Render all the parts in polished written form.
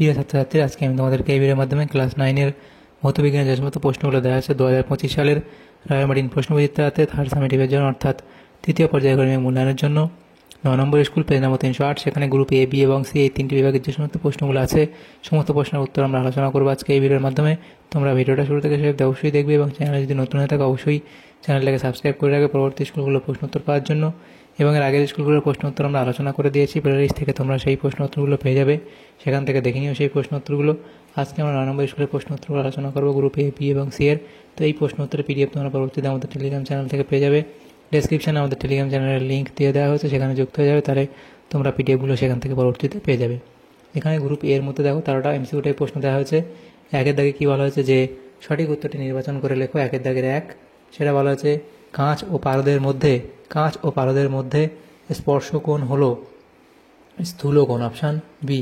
প্রিয় ছাত্রছাত্রী, আজকে আমি তোমাদেরকে এই ভিডিওর মাধ্যমে ক্লাস 9-এর ভৌতবিজ্ঞানের যে সমস্ত প্রশ্নগুলো দেওয়া আছে 2025 সালের রয়্যাল মার্টিন প্রশ্নবিচিত্রাতে থার্ড সামেটিভের জন্য, অর্থাৎ তৃতীয় পর্যায়ক্রমিক মূল্যায়নের জন্য 9 নম্বর স্কুল পেজ নম্বর 308, সেখানে গ্রুপ এ, বি এবং সি এই তিনটি বিভাগের যে সমস্ত প্রশ্নগুলো আছে সমস্ত প্রশ্নের উত্তর আমরা আলোচনা করবো আজকে এই ভিডিওর মাধ্যমে। তোমরা ভিডিওটা শুরু থেকে শেষ অবশ্যই দেখবে এবং চ্যানেলে যদি নতুন হয়ে থাকে অবশ্যই চ্যানেলটাকে সাবস্ক্রাইব করে রাখবে পরবর্তী স্কুলগুলোর প্রশ্ন উত্তর পাওয়ার জন্য। এবং এর আগের স্কুলগুলোর প্রশ্ন উত্তর আমরা আলোচনা করে দিয়েছি, প্লেলিস্ট থেকে তোমরা সেই প্রশ্ন উত্তরগুলো পেয়ে যাবে, সেখান থেকে দেখে নিও সেই প্রশ্ন উত্তরগুলো। আজকে আমরা 9 নম্বর স্কুলের প্রশ্ন উত্তরগুলো আলোচনা করবো গ্রুপ এ, বি এবং সি এর। তো এই প্রশ্ন উত্তরের পিডিএফ তোমরা পরবর্তীতে আমাদের টেলিগ্রাম চ্যানেল থেকে পেয়ে যাবে। ডেসক্রিপশানে আমাদের টেলিগ্রাম চ্যানেলের লিঙ্ক দিয়ে দেওয়া হয়েছে, সেখানে যুক্ত হয়ে যাবে, তাহলে তোমরা পিডিএফগুলো সেখান থেকে পরবর্তীতে পেয়ে যাবে। এখানে গ্রুপ এর মধ্যে দেখো 13টা এমসিকিউ টাইপ প্রশ্ন দেওয়া হয়েছে। একের দাগে কী বলা হয়েছে যে সঠিক উত্তরটি নির্বাচন করে লেখো। একের দাগের 1, সেটা বলা হয়েছে কাঁচ ও পারদের মধ্যে স্পর্শকোণ হলো স্থূলকোণ, অপশান বি।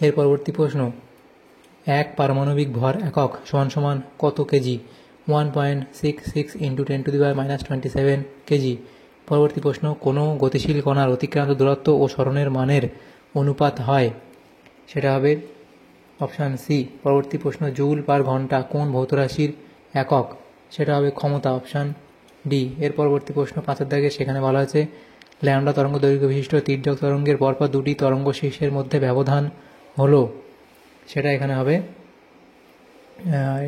এর পরবর্তী প্রশ্ন, এক পারমাণবিক ভর একক সমান সমান কত কেজি? 1.66 × 10⁻27 কেজি। পরবর্তী প্রশ্ন, কোনো গতিশীল কণার অতিক্রান্ত দূরত্ব ও সরণের মানের অনুপাত হয়, সেটা হবে অপশান সি। পরবর্তী প্রশ্ন, জুল পার ঘন্টা কোন ভৌতরাশির একক? সেটা হবে ক্ষমতা, অপশান ডি। এর পরবর্তী প্রশ্ন 5-এর দাগে, সেখানে বলা হয়েছে ল্যামডা তরঙ্গ দৈর্ঘ্য বিশিষ্ট তির্যক তরঙ্গের পরপর দুটি তরঙ্গ শীর্ষের মধ্যে ব্যবধান হলো, সেটা এখানে হবে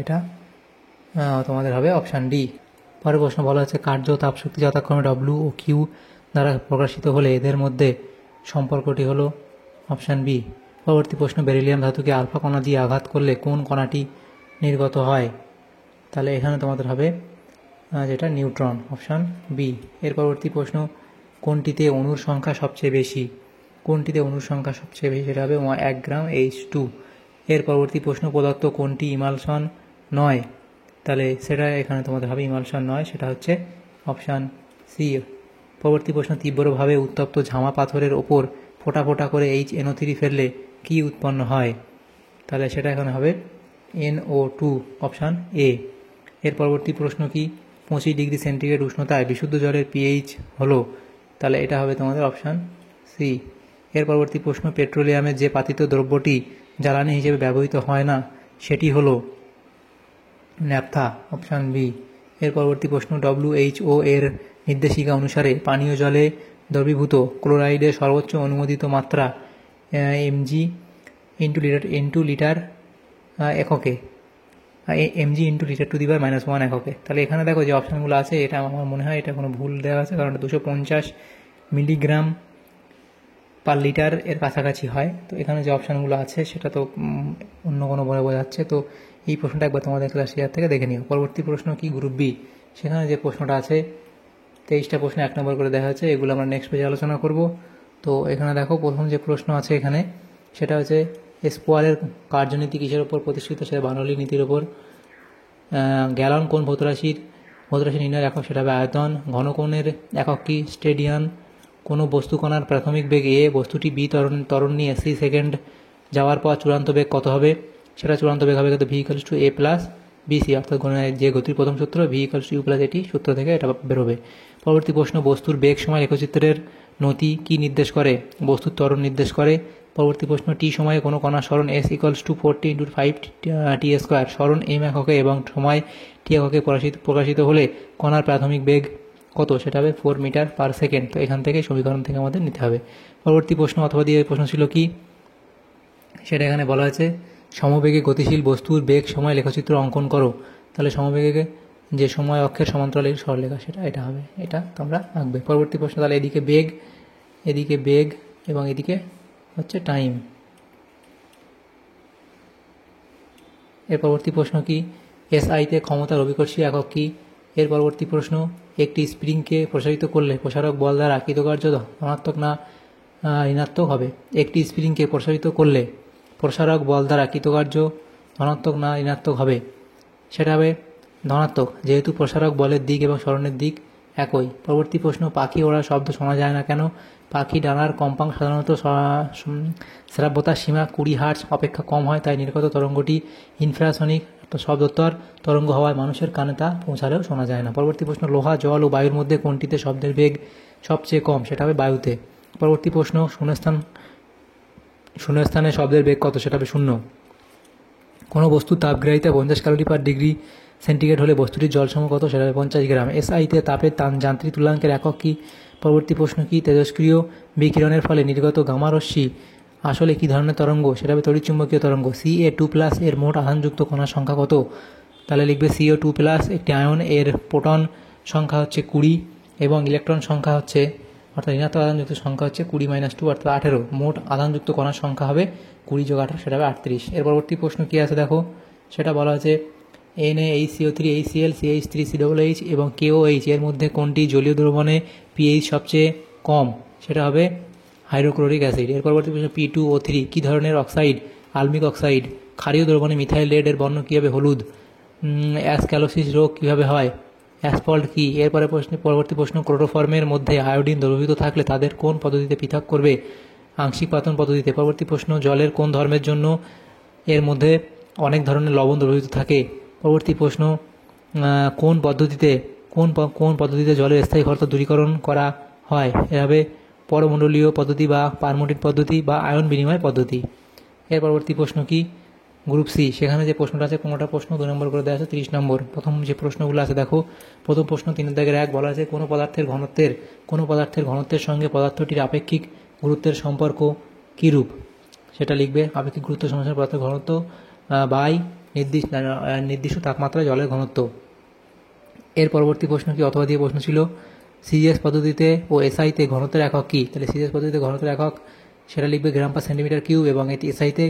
এটা তোমাদের হবে অপশান ডি। পরের প্রশ্ন বলা হচ্ছে কার্য ও তাপশক্তি যথাক্রমে ডব্লিউ ও কিউ দ্বারা প্রকাশিত হলে এদের মধ্যে সম্পর্কটি হলো অপশান বি। পরবর্তী প্রশ্ন, বেরিলিয়াম ধাতুকে আলফা কণা দিয়ে আঘাত করলে কোন কণাটি নির্গত হয়? তাহলে এখানে তোমাদের হবে যেটা নিউট্রন, অপশান বি। এর পরবর্তী প্রশ্ন, কোনটিতে অণুর সংখ্যা সবচেয়ে বেশি? সেটা হবে 1 গ্রাম H2। এর পরবর্তী প্রশ্ন, পদার্থ কোনটি ইমালশন নয়? তাহলে সেটা এখানে তোমাদের হবে ইমালশন নয়, সেটা হচ্ছে অপশান সি। পরবর্তী প্রশ্ন, তীব্রভাবে উত্তপ্ত ঝামা পাথরের ওপর ফোঁটা ফোঁটা করে HNO3 ফেললে কি উৎপন্ন হয়? তাহলে সেটা এখানে হবে NO2, অপশান এ। এর পরবর্তী প্রশ্ন কি 25 ডিগ্রি সেন্টিগ্রেড উষ্ণতায় বিশুদ্ধ জলের পিএইচ হলো? তাহলে এটা হবে তোমাদের অপশান সি। এর পরবর্তী প্রশ্ন, পেট্রোলিয়ামের যে পাতিত দ্রব্যটি জ্বালানি হিসেবে ব্যবহৃত হয় না সেটি হলো ন্যাপথা, অপশান বি। এর পরবর্তী প্রশ্ন, WHO এর নির্দেশিকা অনুসারে পানীয় জলে দ্রবীভূত ক্লোরাইডের সর্বোচ্চ অনুমোদিত মাত্রা mg ইন্টু লিটার এককে, mg × 10⁻⁻1 এককে। তাহলে এখানে দেখো যে অপশানগুলো আছে, এটা আমার মনে হয় এটা কোনো ভুল দেওয়া আছে, কারণ 250 মিলিগ্রাম পার লিটার এর কাছাকাছি হয়। তো এখানে যে অপশানগুলো আছে সেটা তো অন্য কোনো বলে বোঝাচ্ছে। তো এই প্রশ্নটা একবার তোমাদের ক্লাস শেয়ার থেকে দেখে নিও। পরবর্তী প্রশ্ন কি গ্রুপ বি, সেখানে যে প্রশ্নটা আছে 23টা প্রশ্ন 1 নম্বর করে দেখা হচ্ছে, এগুলো আমরা নেক্সট পেজে আলোচনা করব। তো এখানে দেখো প্রথম যে প্রশ্ন আছে এখানে, সেটা হচ্ছে স্পোয়ারের কার্যনীতি কিসের ওপর প্রতিষ্ঠিত? সেটা বার্নৌলি নীতির ওপর। গ্যালন কোন ভৌতরাশি নির্ণয়ের একক? সেটা হবে আয়তন। ঘনকোণের একক কি? স্টেডিয়ান। কোনো বস্তুকণার প্রাথমিক বেগ এ, বস্তুটি বি ত্বরণ নিয়ে সি সেকেন্ড যাওয়ার পর চূড়ান্ত বেগ কত হবে? সেটা চূড়ান্ত বেগ হবে কিন্তু v = a + bc, অর্থাৎ যে গতির প্রথম সূত্র v = u + at সূত্র থেকে এটা বেরোবে। পরবর্তী প্রশ্ন, বস্তুর বেগ সময় লেখচিত্রের নতি কি নির্দেশ করে? বস্তুর ত্বরণ নির্দেশ করে। পরবর্তী প্রশ্ন, টি সময়ে কোনো কণার সরণ s = 40 × 5t², সরণ m এককে এবং সময় t এককে প্রকাশিত হলে কণার প্রাথমিক বেগ কত? সেটা হবে 4 মিটার/সেকেন্ড। তো এখান থেকে সমীকরণ থেকে আমাদের নিতে হবে। পরবর্তী প্রশ্ন অথবা দিয়ে প্রশ্ন ছিল কি, সেটা এখানে বলা হয়েছে সমবেগে গতিশীল বস্তুর বেগ সময় লেখচিত্র অঙ্কন করো। তাহলে সমবেগে যে সময় অক্ষের সমান্তরাল এই সরলরেখা, এটা হবে, এটা তোমরা আঁকবে। পরবর্তী প্রশ্ন, তাহলে এদিকে বেগ এবং এদিকে হচ্ছে টাইম। এর পরবর্তী প্রশ্ন কি SI-তে ক্ষমতার অভিকর্ষী একক কি? এর পরবর্তী প্রশ্ন, একটি স্প্রিংকে প্রসারিত করলে প্রসারক বল দ্বারা কৃতকার্য ধনাত্মক না ঋণাত্মক হবে? একটি স্প্রিংকে প্রসারিত করলে প্রসারক বল দ্বারা কৃতকার্য ধনাত্মক না ঋণাত্মক হবে? সেটা হবে ধনাত্মক, যেহেতু প্রসারক বলের দিক এবং সরণের দিক একই। পরবর্তী প্রশ্ন, পাখি ওড়ার শব্দ শোনা যায় না কেন? পাখি ডানার কম্পাঙ্ক সাধারণত শ্রাব্যতার সীমা 20 হার্টজ অপেক্ষা কম হয়, তাই নির্গত তরঙ্গটি ইনফ্রাসনিক শব্দোত্তর তরঙ্গ হওয়ায় মানুষের কানে তা পৌঁছালেও শোনা যায় না। পরবর্তী প্রশ্ন, লোহা, জল ও বায়ুর মধ্যে কোনটিতে শব্দের বেগ সবচেয়ে কম? সেটা হবে বায়ুতে। পরবর্তী প্রশ্ন, শূন্যস্থান শূন্যস্থানে শব্দের বেগ কত, সেটা হবে 0। কোনো বস্তুর তাপগ্রাহিতা 50 ক্যালোরি পার ডিগ্রি সেন্টিগ্রেড হলে বস্তুটির জলসম কত, সেটা হবে 50 গ্রাম। এসআইতে তাপের যান্ত্রিক তুল্যাঙ্কের একক কী? পরবর্তী প্রশ্ন কি? তেজস্ক্রিয় বিকিরণের ফলে নির্গত গামা রশ্মি আসলে কী ধরনের তরঙ্গ, সেটা হবে তড়িৎচুম্বকীয় তরঙ্গ। Ca2+ এর মোট আধানযুক্ত কণার সংখ্যা কত? তাহলে লিখবে CO2+ একটি আয়ন, এর প্রোটন সংখ্যা হচ্ছে 20 এবং ইলেকট্রন সংখ্যা হচ্ছে অর্থাৎ ঋণাত্মক আধানযুক্ত সংখ্যা হচ্ছে 20 - 2 অর্থাৎ 18। মোট আধানযুক্ত কণার সংখ্যা হবে 20 + 18, সেটা হবে 38। এর পরবর্তী প্রশ্ন কী আছে দেখো, সেটা বলা আছে NaHCO3 HCl CH3COOH এবং KOH এর মধ্যে কোনটি জলীয় দ্রবণে pH সবচেয়ে কম, সেটা হবে হাইড্রোক্লোরিক অ্যাসিড। এর পরবর্তী প্রশ্ন P2O3 কী ধরনের অক্সাইড? আলমিক অক্সাইড। ক্ষারীয় দ্রবণে মিথাইল লেড এর বর্ণ কী হবে? হলুদ। অ্যাসক্যালোসিস রোগ কীভাবে হয়? অ্যাসফল্ট কি? এরপরে পরবর্তী প্রশ্ন ক্লোরোফর্মের মধ্যে আয়োডিন দ্রবীভূত থাকলে তাদের কোন পদ্ধতিতে পৃথক করবে? আংশিক পাতন পদ্ধতিতে। পরবর্তী প্রশ্ন জলের কোন ধর্মের জন্য এর মধ্যে অনেক ধরনের লবণ দ্রবীভূত থাকে? পরবর্তী প্রশ্ন কোন পদ্ধতিতে জলের স্থায়ী ঘনত্ব দূরীকরণ করা হয়? এভাবে পরমণ্ডলীয় পদ্ধতি বা পারমোটিক পদ্ধতি বা আয়ন বিনিময় পদ্ধতি। এর পরবর্তী প্রশ্ন কি? Group C. সেখানে যে প্রশ্নটা আছে 15টা প্রশ্ন 2 নম্বর করে দেওয়া আছে, 30 নম্বর। প্রথম যে প্রশ্নগুলো আছে দেখো, প্রথম প্রশ্ন 3-1 বলা আছে কোনো পদার্থের ঘনত্বের সঙ্গে পদার্থটির আপেক্ষিক গুরুত্বের সম্পর্ক কীরূপ, সেটা লিখবে। আপেক্ষিক গুরুত্ব সমস্যার পদার্থের ঘনত্ব বাই নির্দিষ্ট তাপমাত্রায় জলের ঘনত্ব। এর পরবর্তী প্রশ্ন কি? অথবা দিয়ে প্রশ্ন ছিল সিজিএস পদ্ধতিতে ও এসআইতে ঘনত্বের একক কী? তাহলে সিজিএস পদ্ধতিতে ঘনত্বের একক সেটা লিখবে গ্রাম/সেন্টিমিটার কিউব এবং এটি এসআইতে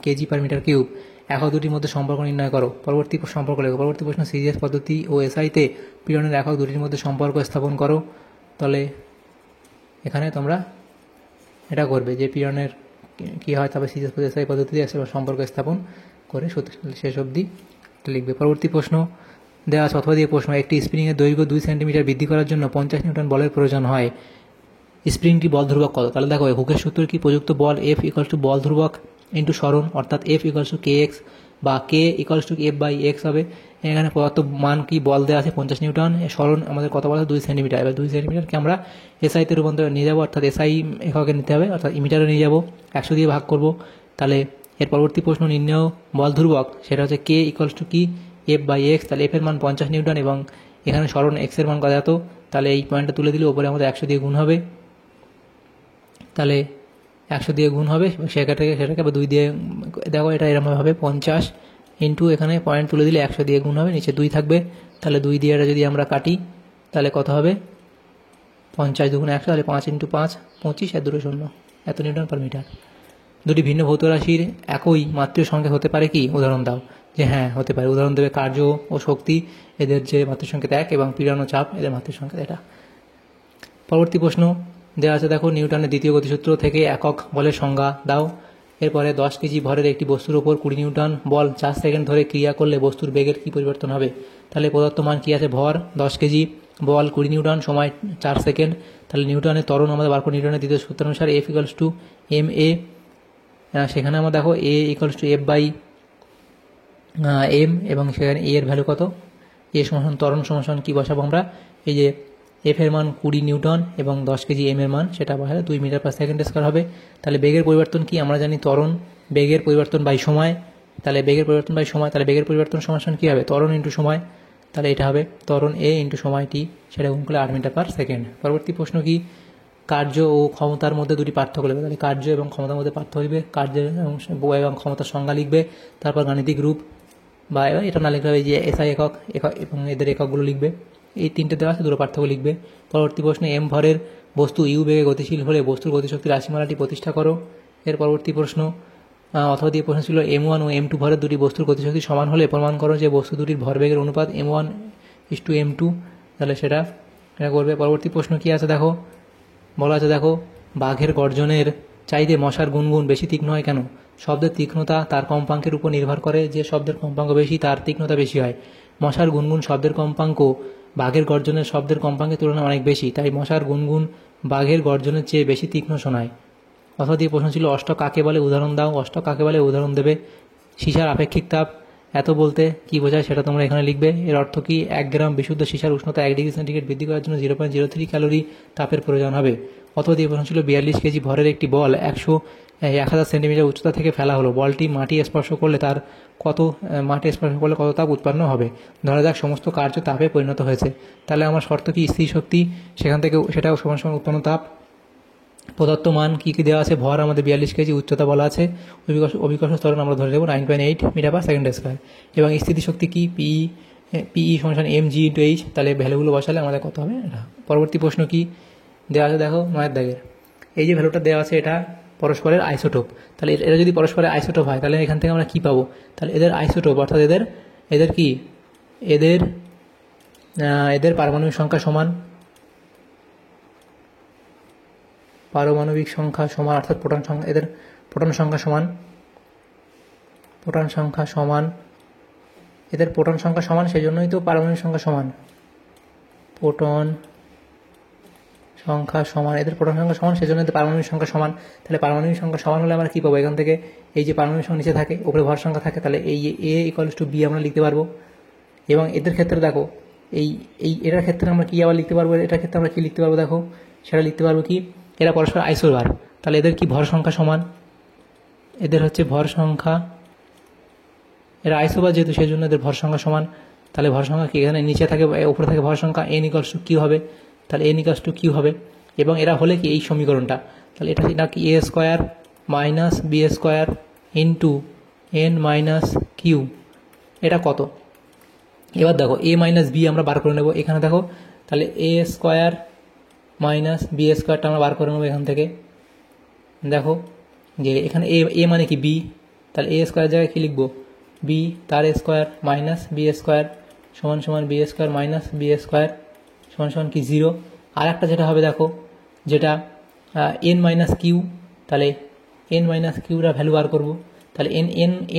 কেজি/মিটার কিউব। একক দুটির মধ্যে সম্পর্ক নির্ণয় করো। পরবর্তী সম্পর্ক লেখো। পরবর্তী প্রশ্ন সিজিএস পদ্ধতি ও এসআইতে পীড়নের একক দুটির মধ্যে সম্পর্ক স্থাপন করো। তাহলে এখানে তোমরা এটা করবে যে পীড়নের কী হয়, তারপরে সিজিএস পদ্ধতি এসআই পদ্ধতিতে সম্পর্ক স্থাপন করে শেষ অবধি লিখবে। পরবর্তী প্রশ্ন দেওয়া আছে অথবা দিয়ে প্রশ্ন একটি স্প্রিংয়ের দৈর্ঘ্য 2 সেন্টিমিটার বৃদ্ধি করার জন্য 50 নিউটন বলের প্রয়োজন হয়। স্প্রিংটি বল ধ্রুবক কত? তাহলে দেখো হুকের সূত্র কি? প্রযুক্ত বল F = বল ধ্রুবক ইন্টু সরণ, অর্থাৎ F = kx বা K = F/x হবে। এখানে পদার্থ মান কি? বল দেওয়া আছে 50 নিউটন, সরণ আমাদের কত বলা আছে? 2 সেন্টিমিটার। এবার 2 সেন্টিমিটারকে আমরা এসআইতে রূপান্তর নিয়ে যাবো, অর্থাৎ এসআই এককে নিতে হবে, অর্থাৎ মিটারে নিয়ে যাবো, 100 দিয়ে ভাগ করব। তাহলে এর পরবর্তী প্রশ্ন নির্ণয় বল ধ্রুবক, সেটা হচ্ছে K = কি? F/x। তাহলে F এর মান 50 নিউটন এবং এখানে সরণ x এর মান কত এত, তাহলে এই পয়েন্টটা তুলে দিলে ওপরে আমাদের 100 দিয়ে গুণ হবে। তাহলে 100 দিয়ে গুণ হবে, সেটাকে আবার 2 দিয়ে, দেখো এটা এরকমভাবে 50 ইন্টু এখানে পয়েন্ট তুলে দিলে 100 দিয়ে গুণ হবে, নিচে 2 থাকবে। তাহলে 2 দিয়ে এটা যদি আমরা কাটি তাহলে কত হবে? 50 × 2 = 100, তাহলে 5 × 5 25 আর 2 শূন্য, এত নিউটন/মিটার। দুটি ভিন্ন ভৌত রাশির একই মাত্রিক সংকেত হতে পারে কি? উদাহরণ দাও। যে হ্যাঁ হতে পারে। উদাহরণ দেবে কার্য ও শক্তি, এদের যে মাত্রিক সংকেত 1, এবং পীড়ন ও চাপ, এদের মাত্রিক সংকেত এটা। পরবর্তী প্রশ্ন দেওয়া আছে দেখো নিউটনের দ্বিতীয় গতিসূত্র থেকে একক বলের সংজ্ঞা দাও। এরপরে 10 কেজি ভরের একটি বস্তুর উপর 20 নিউটন বল 4 সেকেন্ড ধরে ক্রিয়া করলে বস্তুর বেগের কি পরিবর্তন হবে? তাহলে প্রদত্ত মান কি আছে? ভর 10 কেজি, বল 20 নিউটন, সময় 4 সেকেন্ড। তাহলে নিউটনের ত্বরণ আমাদের বার করে নিউটনের দ্বিতীয় সূত্র অনুসারে F = ma। সেখানে আমরা দেখো A = F/m এবং সেখানে A এর ভ্যালু কত? A = ত্বরণ সমান কি বসাবো আমরা? এই যে F এর মান 20 নিউটন এবং 10 কেজি, M এর মান সেটা বসালে 2 মিটার/সেকেন্ড² হবে। তাহলে বেগের পরিবর্তন কি? আমরা জানি ত্বরণ বেগের পরিবর্তন বাই সময়। তাহলে বেগের পরিবর্তন বাই সময়, তাহলে বেগের পরিবর্তন সমান কি হবে? ত্বরণ ইন্টু সময়। তাহলে এটা হবে ত্বরণ A ইন্টু সময় T, সেটা গুণ করলে 8 মিটার/সেকেন্ড। পরবর্তী প্রশ্ন কি? কার্য ও ক্ষমতার মধ্যে দুটি পার্থক্য লিখবে। তাহলে কার্য এবং ক্ষমতার মধ্যে পার্থক্য লিখবে, কার্যের এবং ক্ষমতার সংজ্ঞা লিখবে, তারপর গাণিতিক রূপ বা এটা না লিখতে হবে যে এসআই একক এবং এদের এককগুলো লিখবে। এই 3টে দেওয়া আছে, 2টো পার্থক্য লিখবে। পরবর্তী প্রশ্নে M ভরের বস্তু ইউ বেগে গতিশীল হলে বস্তুর গতিশক্তির রাশিমালাটি প্রতিষ্ঠা করো। এর পরবর্তী প্রশ্ন অথবা দিয়ে প্রশ্ন ছিল M1 ও M2 ভরের দুটি বস্তুর গতিশক্তি সমান হলে প্রমাণ করো যে বস্তু দুটির ভরবেগের অনুপাত M1:M2। তাহলে সেটা করবে। পরবর্তী প্রশ্ন কি আছে দেখো, বলা আছে দেখো বাঘের গর্জনের চাইতে মশার গুনগুন বেশি তীক্ষ্ণ হয় কেন? শব্দের তীক্ষ্ণতা তার কম্পাঙ্কের উপর নির্ভর করে, যে শব্দের কম্পাঙ্ক বেশি তার তীক্ষ্ণতা বেশি হয়। মশার গুনগুন শব্দের কম্পাঙ্ক বাঘের গর্জনের শব্দের কম্পাঙ্কের তুলনায় অনেক বেশি, তাই মশার গুনগুন বাঘের গর্জনের চেয়ে বেশি তীক্ষ্ণ শোনায়। অথবা দিয়ে প্রশ্ন ছিল অষ্ট কাকে বলে? উদাহরণ দাও। অষ্ট কাকে বলে? উদাহরণ দেবে। সীসার আপেক্ষিক তাপ এত বলতে কি বোঝায় সেটা তোমরা এখানে লিখবে। এর অর্থ কি? 1 গ্রাম বিশুদ্ধ সীসার উষ্ণতা 1 ডিগ্রি সেন্টিগ্রেড বৃদ্ধি করার জন্য 0.03 ক্যালোরি তাপের প্রয়োজন হবে। অথবা দিয়ে প্রশ্ন ছিল 42 কেজি ভরের একটি বল 1000 সেন্টিমিটার উচ্চতা থেকে ফেলা হলো, বলটি মাটি স্পর্শ করলে কত তাপ উৎপন্ন হবে। ধরা যাক সমস্ত কার্য তাপে পরিণত হয়েছে, তাহলে আমার শর্ত কি স্থির শক্তি, সেখান থেকে সেটাও সমান সমান উৎপন্ন তাপ, প্রদত্ত মান কী কী দেওয়া আছে, ভর আমাদের 42 কেজি, উচ্চতা বলা আছে, অভিকর্ষ ত্বরণ আমরা ধরে দেবো 9.8 মিটার পার সেকেন্ড স্কোয়ার, এবং স্থিতিশক্তি কি পিই সমান mg ইন্টু এইচ, তাহলে ভ্যালুগুলো বসালে আমাদের কত হবে এটা। পরবর্তী প্রশ্ন কি দেওয়া আছে দেখো 9 দাগের, এই যে ভ্যালুটা দেওয়া আছে এটা পরস্পরের আইসোটোপ, তাহলে এরা যদি পরস্পরের আইসোটোপ হয় তাহলে এখান থেকে আমরা কী পাবো, তাহলে এদের আইসোটোপ অর্থাৎ এদের কি এদের পারমাণবিক সংখ্যা সমান, অর্থাৎ প্রোটন সংখ্যা, এদের প্রোটন সংখ্যা সমান, এদের প্রোটন সংখ্যা সমান, সেই জন্যই তো পারমাণবিক সংখ্যা সমান, প্রোটন সংখ্যা সমান, এদের প্রোটন সংখ্যা সমান, সেই জন্য এদের পারমাণবিক সংখ্যা সমান। তাহলে পারমাণবিক সংখ্যা সমান হলে আমরা কী পাবো, এখান থেকে এই যে পারমাণবিক সংখ্যা নিচে থাকে, উপরে ভর সংখ্যা থাকে, তাহলে এই A = B আমরা লিখতে পারবো। এবং এদের ক্ষেত্রে দেখো এটার ক্ষেত্রে আমরা কী আবার লিখতে পারবো, এটার ক্ষেত্রে আমরা কী লিখতে পারবো দেখো, সেটা লিখতে পারবো কি, এরা পরস্পর আইসোবার, তাহলে এদের কি ভর সংখ্যা সমান, এদের হচ্ছে ভর সংখ্যা, এরা আইসোবার যেহেতু সেই জন্য এদের ভর সংখ্যা সমান, তাহলে ভর সংখ্যা কি এখানে নিচে থাকে, উপরে থাকে ভর সংখ্যা, n = q হবে, তাহলে n = q হবে। এবং এরা হলে কি এই সমীকরণটা, তাহলে এটা কি a² - b² into n - q, এটা কত, এবার দেখো a - b আমরা বার করে নেব এখানে, দেখো তাহলে a² - b² আমরা বার করে নেব এখান থেকে। দেখো যে এখানে a মানে কি b, তাহলে a² জায়গায় কী লিখবো, b তার স্কোয়ার মাইনাস b² সমান সমান b² মাইনাস b² সমান সমান কি 0। আর একটা যেটা হবে দেখো, যেটা n - q, তাহলে n - qরা ভ্যালু বার করবো, তাহলে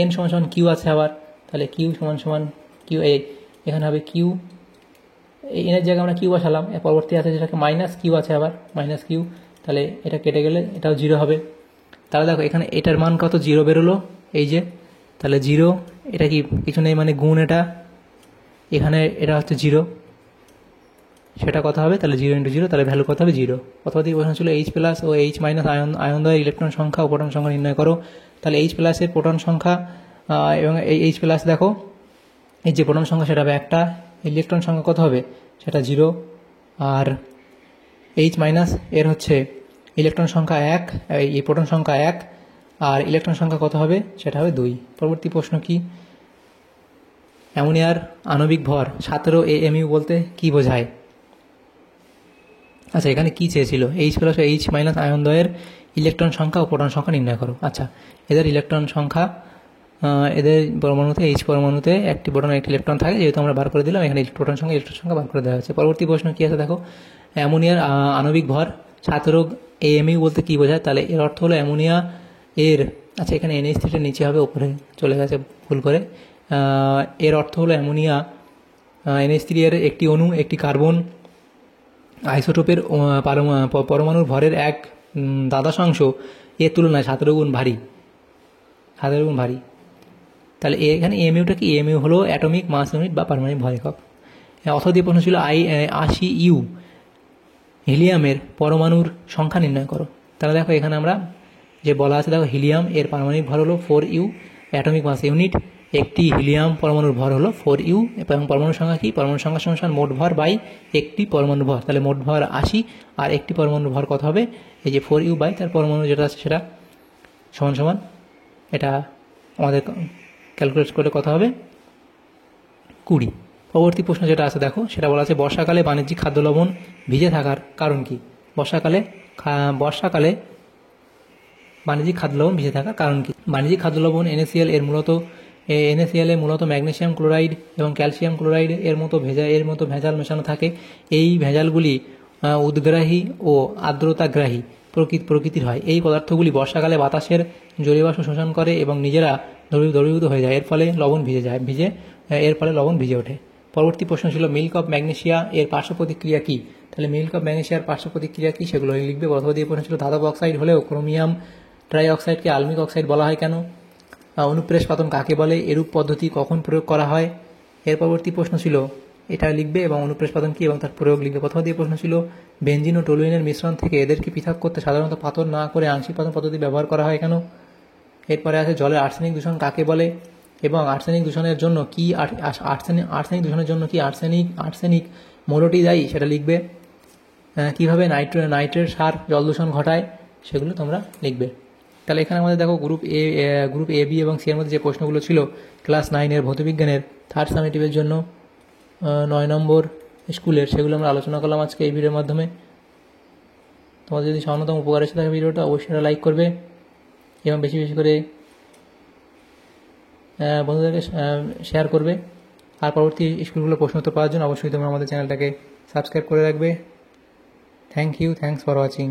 n সমান সমান q আছে আবার, তাহলে q সমান সমান q, এখানে হবে q, এই এনের জায়গায় আমরা q বসালাম, পরবর্তী আছে যেটাকে -q আছে আবার -q, তাহলে এটা কেটে গেলে এটাও 0 হবে। তাহলে দেখো এখানে এটার মান কত, 0 বেরোলো, এই যে, তাহলে 0, এটা কি কিছু নেই মানে গুণ, এটা এখানে এটা হচ্ছে 0, সেটা কত হবে, তাহলে 0 × 0, তাহলে ভ্যালু কত হবে 0। অথবা এই প্রশ্ন ছিল H+ ও H- আয়নদ্বয়ের ইলেকট্রন সংখ্যা ও প্রোটন সংখ্যা নির্ণয় করো, তাহলে H+ এর প্রোটন সংখ্যা এবং এই H+ দেখো এই যে প্রোটন সংখ্যা সেটা হবে 1টা, ইলেকট্রন সংখ্যা কত হবে সেটা 0, আর H- এর হচ্ছে ইলেকট্রন সংখ্যা 1, এই প্রোটন সংখ্যা 1, আর ইলেকট্রন সংখ্যা কত হবে সেটা হবে 2। পরবর্তী প্রশ্ন কি, অ্যামোনিয়ার আণবিক ভর 17 AMU বলতে কি বোঝায়। আচ্ছা এখানে কি চেয়েছিল, H+ ও H- আয়নদ্বয়ের ইলেকট্রন সংখ্যা ও প্রোটন সংখ্যা নির্ণয় করো। আচ্ছা এদের ইলেকট্রন সংখ্যা, এদের পরমাণুতে H পরমাণুতে একটি প্রোটন একটি ইলেকট্রন থাকে, যেহেতু আমরা বার করে দিলাম, এখানে প্রোটন সংখ্যা ইলেকট্রন সংখ্যা বার করে দেওয়া হয়েছে। পরবর্তী প্রশ্ন কি আছে দেখো, অ্যামোনিয়ার আণবিক ভর 17 AMU বলতে কি বোঝায়, তাহলে এর অর্থ হলো অ্যামোনিয়া এর, আচ্ছা এখানে NH3 নিচে হবে, উপরে চলে গেছে ভুল করে, এর অর্থ হলো অ্যামোনিয়া NH3 এর একটি অণু একটি কার্বন আইসোটোপের পরমাণুর ভরের এক দ্বাদশাংশ এর তুলনায় 17 গুণ ভারী, তাহলে এখানে এমইউটা কি, এমইউ হলো অ্যাটমিক মাস ইউনিট বা পারমাণবিক ভর একক। অথবা দিয়ে প্রশ্ন ছিল 80 হিলিয়ামের পরমাণুর সংখ্যা নির্ণয় করো। তাহলে দেখো এখানে আমরা যে বলা আছে, দেখো হিলিয়াম এর পারমাণবিক ভর হলো 4U অ্যাটমিক মাস ইউনিট, একটি হিলিয়াম পরমাণুর ভর হলো 4U, এবং পরমাণুর সংখ্যা কি, পরমাণুর সংখ্যা সমান মোট ভর বাই একটি পরমাণু ভর, তাহলে মোট ভর 80, আর একটি পরমাণুর ভর কত হবে, এই যে 4U বাই তার পরমাণু যেটা আছে সেটা সমান এটা আমাদের ক্যালকুলেট করলে কত হবে 20। পরবর্তী প্রশ্ন যেটা আছে দেখো, সেটা বলা আছে বর্ষাকালে বাণিজ্যিক খাদ্য লবণ ভিজে থাকার কারণ কি। বর্ষাকালে বাণিজ্যিক খাদ্য লবণ ভিজে থাকার কারণ কি। বাণিজ্যিক খাদ্য লবণ NaCl এর মূলত ম্যাগনেসিয়াম ক্লোরাইড এবং ক্যালসিয়াম ক্লোরাইড এর মতো ভেজাল মেশানো থাকে। এই ভেজালগুলি উদ্গ্রাহী ও আর্দ্রতাগ্রাহী প্রকৃতির হয়। এই পদার্থগুলি বর্ষাকালে বাতাসের জলীয়বাষ্প শোষণ করে এবং নিজেরা দ্রবীভূত হয়ে যায়, এর ফলে লবণ ভিজে ওঠে। পরবর্তী প্রশ্ন ছিল মিল্ক অফ ম্যাগনেসিয়া এর পার্শ্ব প্রতিক্রিয়া কি। তাহলে মিল্ক অফ ম্যাগনেসিয়ার পার্শ্ব প্রতিক্রিয়া কি সেগুলো লিখবে। অথবা দিয়ে প্রশ্ন ছিল ধাতব অক্সাইড হলেও ক্রোমিয়াম ট্রাই অক্সাইডকে আলমিক অক্সাইড বলা হয় কেন। অনুপ্রেস পাতন কাকে বলে, এরূপ পদ্ধতি কখন প্রয়োগ করা হয়। এর পরবর্তী প্রশ্ন ছিল এটা লিখবে এবং অনুপ্রেস কী এবং তার প্রয়োগ লিখবে। প্রথম দিয়ে প্রশ্ন ছিল বেনজিন ও টলুইনের মিশ্রণ থেকে এদেরকে পৃথক করতে সাধারণত পাতন না করে আংশিক পাতন পদ্ধতি ব্যবহার করা হয় কেন? এরপরে আছে জলের আর্সেনিক দূষণ কাকে বলে এবং আর্সেনিক দূষণের জন্য কি আর্সেনিক দূষণের জন্য কি আর্সেনিক মৌলটি দায়ী সেটা লিখবে। কীভাবে নাইট্রেট সার জল দূষণ ঘটায় সেগুলো তোমরা লিখবে। তাহলে এখানে আমাদের দেখো গ্রুপ এ বি এবং সি এর মধ্যে যে প্রশ্নগুলো ছিল ক্লাস 9-এর ভৌতবিজ্ঞানের থার্ড সামেটিভের জন্য 9 নম্বর স্কুলের, সেগুলো আমরা আলোচনা করলাম আজকে এই ভিডিওর মাধ্যমে। তোমাদের যদি সামান্যতম উপকার এসে থাকে ভিডিওটা অবশ্যই লাইক করবে এবং বেশি বেশি করে বন্ধুদেরকে শেয়ার করবে। আর পরবর্তী স্কুলগুলো প্রশ্ন উত্তর পাওয়ার জন্য অবশ্যই তোমরা আমাদের চ্যানেলটাকে সাবস্ক্রাইব করে রাখবে। Thanks for watching.